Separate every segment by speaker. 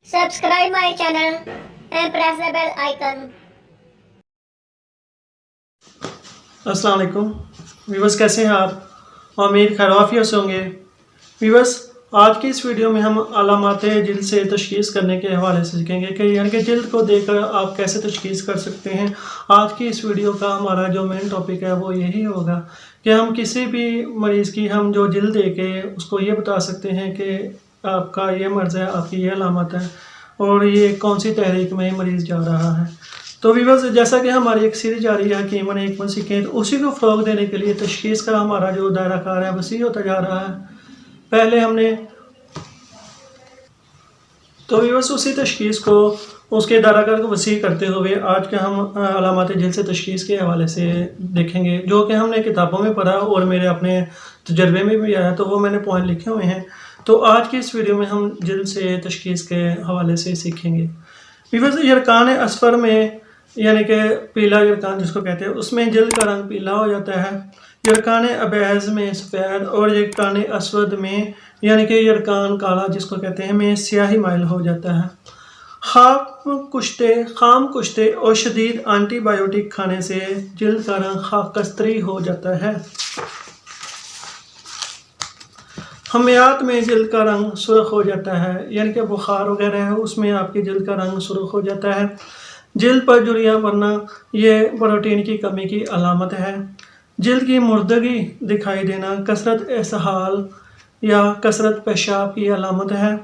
Speaker 1: Subscribe my channel and press the bell icon.
Speaker 2: अस्सलाम वालेकुम viewers, कैसे हैं आप? उम्मीद खैरियत से होंगे। व्यूवर्स, आज की इस वीडियो में हम अलामात जिल्द से तशख़ीस करने के हवाले से सीखेंगे कि यानी कि जिल्द को देखकर आप कैसे तशख़ीस कर सकते हैं। आज की इस वीडियो का हमारा जो मेन टॉपिक है वो यही होगा कि हम किसी भी मरीज़ की हम जो जिल्द देख के उसको ये बता सकते हैं कि आपका ये मर्ज़ है, आपकी ये अलामत है और ये कौन सी तहरीक में मरीज़ जा रहा है। तो व्यूवर्स, जैसा कि हमारी एक सीरीज जारी है हकीमन हिकमत सीखें, तो उसी को फ़रोग देने के लिए तशख़ीस का हमारा जो दायरा कार है वसी होता जा रहा है। पहले हमने तो व्यूवर्स उसी तशख़ीस को उसके दायरा कार को वसी करते हुए आज के हम अलामात जिल्द से तशख़ीस के हवाले से देखेंगे, जो कि हमने किताबों में पढ़ा और मेरे अपने तजर्बे में भी आया, तो वो मैंने पॉइंट लिखे हुए हैं। तो आज की इस वीडियो में हम जिल्द से तशख़ीस के हवाले से सीखेंगे। व्यूवर्स, यरकान असफ़र में यानी कि पीला यरकान जिसको कहते हैं, उसमें जिल्द का रंग पीला हो जाता है। यरकान अबैज़ में सफ़ेद और यरकान असवद में यानी कि यरकान काला जिसको कहते हैं में स्याही माइल हो जाता है। खाम कुश्ते और शदीद एंटीबायोटिक खाने से जिल्द का रंग खाकस्तरी हो जाता है। हमियात में जिल्द का रंग सुर्ख हो जाता है, यानी कि बुखार वगैरह है उसमें आपकी जिल्द का रंग सुर्ख हो जाता है। जिल्द पर झुर्रियाँ बनना ये प्रोटीन की कमी की अलामत है। जिल्द की मुर्दगी दिखाई देना कसरत इसहाल या कसरत पेशाब की अलामत है।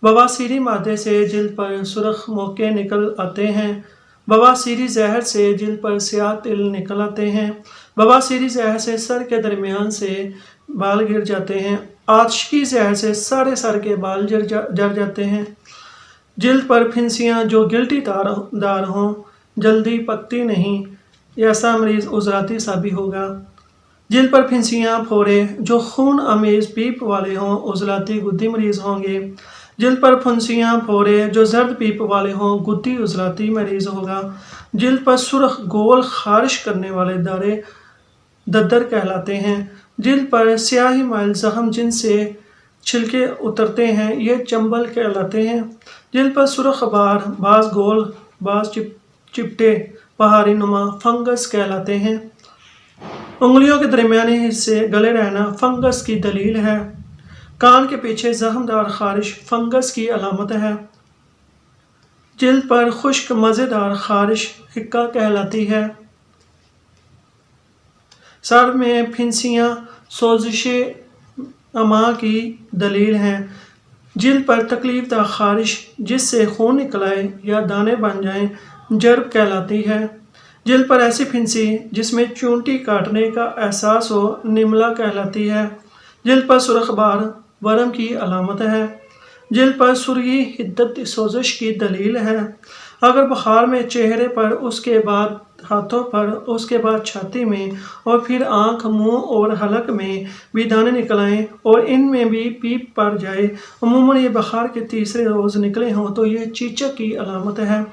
Speaker 2: बवासीरी मादे से जिल्द पर सुर्ख मोके निकल आते हैं। बवासीरी जहर से जिल्द पर स्याह तिल निकल आते हैं। बवासीरी जहर से सर के दरमियान से बाल गिर जाते हैं। आतशकी जहर से सारे सर के बाल जर जाते हैं। जिल्द पर फिंसियाँ जो गिल्टी दार हों जल्दी पकती नहीं, ऐसा मरीज़ उज़राती साबी होगा। जिल्द पर फिंसियाँ फोड़े जो खून अमीज़ पीप वाले हों उज़लाती गुद्दी मरीज़ होंगे। जिल्द पर फुंसियाँ फोड़े जो जर्द पीप वाले हों गुद्दी उज़लाती मरीज़ होगा। जिल्द पर सुर्ख गोल खारिश करने वाले दारे दद्दर कहलाते हैं। जिल्द पर स्याही माइल ज़ख़म जिनसे छिलके उतरते हैं ये चंबल कहलाते हैं। जिल्द पर सुर्ख बार बाज गोल बाज चिपटे पहाड़ी नुमा फंगस कहलाते हैं। उंगलियों के दरमियानी हिस्से गले रहना फंगस की दलील है। कान के पीछे जख्मदार खारिश फंगस की अलामत है। जिल्द पर खुश्क मज़ेदार खारिश हिक्का कहलाती है। सर में फिंसियाँ सोजिश अमा की दलील हैं। जिल्द पर तकलीफ दा खारिश जिससे खून निकल आए या दाने बन जाएं जर्ब कहलाती है। जिल्द पर ऐसी फिंसी जिसमें चूंटी काटने का एहसास हो निमला कहलाती है। जिल्द पर सुर्ख बार वर्म की अलामत है। जिल्द पर सुर्गी हिद्दत सोजिश की दलील है। अगर बुखार में चेहरे पर, उसके बाद हाथों पर, उसके बाद छाती में और फिर आँख, मुंह और हलक में भी दाने निकल आएँ और इनमें भी पीप पड़ जाए, अमूमन ये बुखार के तीसरे रोज़ निकले हों तो ये चीचक की अलामत है।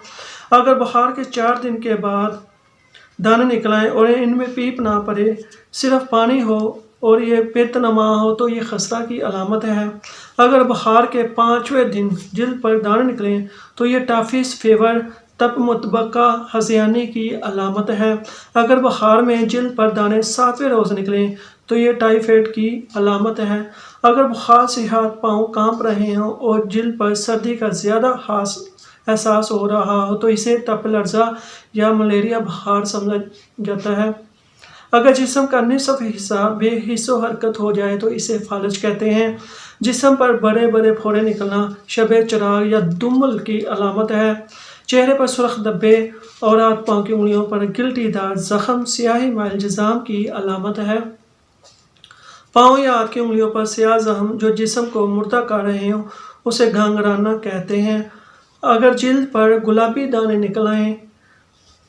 Speaker 2: अगर बुखार के 4 दिन के बाद दाने निकल आएँ और इनमें पीप ना पड़े, सिर्फ पानी हो और ये पित्तनमा हो तो ये खसरा की अलामत है। अगर बुखार के 5वें दिन जिल्द पर दाने निकलें तो ये टाफिस फीवर तब मुतबका हज़ियानी की अलामत है। अगर बुखार में जिल्द पर दाने 7वें रोज़ निकलें तो ये टाइफाइड की अलामत है। अगर बुखार से हाथ पाँव काँप रहे हों और जिल्द पर सर्दी का ज़्यादा एहसास हो रहा हो तो इसे तप लर्जा या मलेरिया बुखार समझा जाता है। अगर जिस्म का निसफ हिस्सा बेहिस्सो हरकत हो जाए तो इसे फालज कहते हैं। जिस्म पर बड़े बड़े फोड़े निकलना शबे चराग या दुम्मल की अलामत है। चेहरे पर सुर्ख धब्बे और हाथ पाँव की उंगलियों पर गिल्टी दार जख्म स्याही माइल जज़ाम की अलामत है। पाँव या हाथ की उंगलियों पर स्याह जख्म जो जिस्म को मुर्दा कर रहे हों उसे घांगराना कहते हैं। अगर जिल्द पर गुलाबी दाने निकल आएँ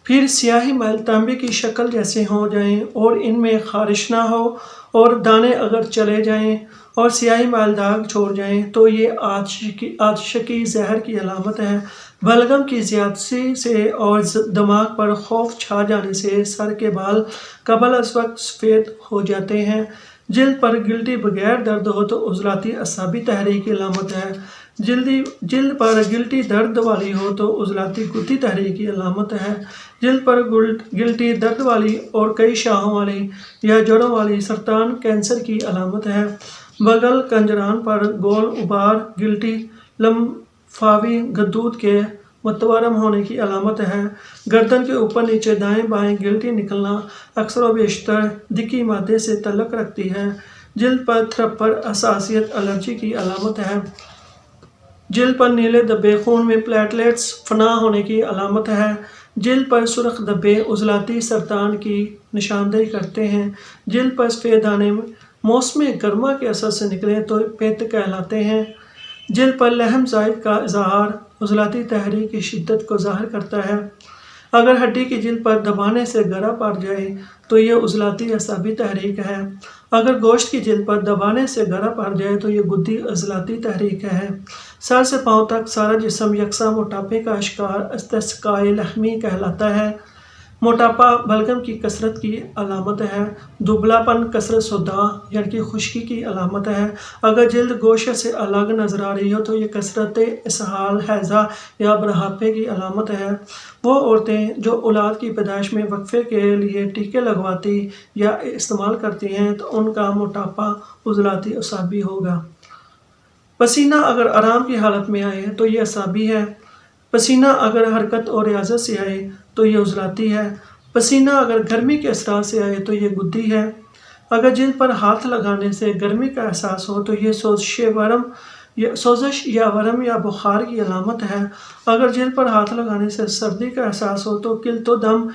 Speaker 2: फिर स्याही माइल तांबे की शक्ल जैसे हो जाएं और इनमें खारिश ना हो और दाने अगर चले जाएं और स्याही माइल दाग छोड़ जाएं तो ये आतशकी जहर की अलामत है। बलगम की ज़्यादती से और दिमाग पर खौफ छा जाने से सर के बाल कबल अज़ वक्त सफ़ेद हो जाते हैं। जिल्द पर गिल्टी बगैर दर्द हो तो उज़लाती असाबी तहरीक की अलामत है। جلد پر گلٹی درد والی ہو تو عضلاتی گدی تحریک کی علامت ہے۔ جلد پر گلٹی درد والی اور کئی شاخوں والی یا جڑوں والی سرطان کینسر کی علامت ہے۔ بغل کنجران پر گول غبار گلٹی لمفاوی غدود کے متورم ہونے کی علامت ہے۔ گردن کے اوپر نیچے دائیں بائیں گلٹی نکلنا اکثر و بیشتر دکی مادے سے تعلق رکھتی ہے۔ جلد پر تھرپ حساسیت الرجی کی علامت ہے۔ جلد پر نیلے دھبے خون میں پلیٹلیٹس فنا ہونے کی علامت ہے۔ جلد پر سرخ دھبے عضلاتی سرطان کی نشاندہی کرتے ہیں۔ جلد پر سفید دانے موسم گرما کے اثر سے نکلیں تو پت کہلاتے ہیں۔ جلد پر لحم زائد کا اظہار عضلاتی تحریک کی شدت کو ظاہر کرتا ہے۔ اگر ہڈی کی جلد پر دبانے سے گرا پڑ جائے تو یہ عضلاتی اعصابی تحریک ہے۔ اگر گوشت کی جلد پر دبانے سے گرا پڑ جائے تو یہ گدی عضلاتی تحریک ہے۔ سر سے پاؤں تک سارا جسم یکساں موٹاپے کا شکار استسقائے لحمی کہلاتا ہے۔ موٹاپا بلغم کی کثرت کی علامت ہے۔ دبلا پن کثرت صداع یعنی کہ خشکی کی علامت ہے۔ اگر جلد گوشت سے الگ نظر آ رہی ہو تو یہ کثرت اسہال حیضہ یا بڑھاپے کی علامت ہے۔ وہ عورتیں جو اولاد کی پیدائش میں وقفے کے لیے ٹیکے لگواتی یا استعمال کرتی ہیں تو ان کا موٹاپا عضلاتی اعصابی ہوگا۔ پسینہ اگر آرام کی حالت میں آئے تو یہ اعصابی ہے۔ پسینہ اگر حرکت اور ریاضت سے آئے تو یہ عضلاتی ہے۔ پسینہ اگر گرمی کے اثرات سے آئے تو یہ گدی ہے۔ اگر جلد پر ہاتھ لگانے سے گرمی کا احساس ہو تو یہ سوزش یا ورم یا بخار کی علامت ہے۔ اگر جلد پر ہاتھ لگانے سے سردی کا احساس ہو تو قلت و دم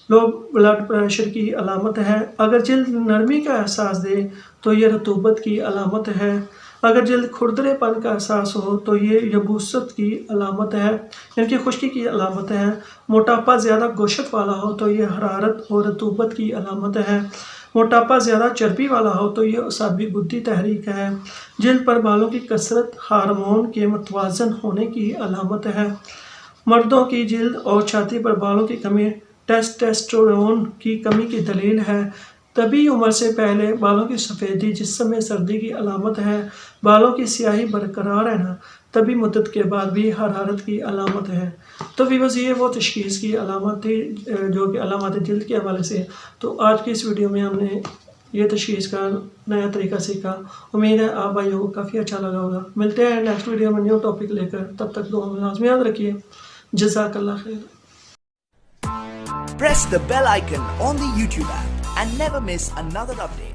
Speaker 2: لو بلڈ پریشر کی علامت ہے۔ اگر جلد نرمی کا احساس دے تو یہ رطوبت کی علامت ہے۔ اگر جلد کھردرے پن کا احساس ہو تو یہ یبوست کی علامت ہے یعنی کہ خشکی کی علامت ہے۔ موٹاپا زیادہ گوشت والا ہو تو یہ حرارت اور رطوبت کی علامت ہے۔ موٹاپا زیادہ چربی والا ہو تو یہ اعصابی گدی تحریک ہے۔ جلد پر بالوں کی کثرت ہارمون کے متوازن ہونے کی علامت ہے۔ مردوں کی جلد اور چھاتی پر بالوں کی کمی ٹیسٹوسٹیرون کی کمی کی دلیل ہے۔ طبی عمر سے پہلے بالوں کی سفیدی جسم میں سردی کی علامت ہے۔ بالوں کی سیاہی برقرار رہنا طبی مدت کے بعد بھی حرارت کی علامت ہے۔ تو ویورز یہ وہ تشخیص کی علامت تھی جو کہ علامات جلد کے حوالے سے۔ تو آج کی اس ویڈیو میں ہم نے یہ تشخیص کا نیا طریقہ سیکھا۔ امید ہے آپ بھائیوں کو کافی اچھا لگا ہوگا۔ ملتے ہیں نیکسٹ ویڈیو میں نیو ٹاپک لے کر، تب تک دعا میں لازمی یاد رکھیے۔ جزاک اللہ خیر۔
Speaker 3: Press the bell icon on the YouTube app and never miss another update.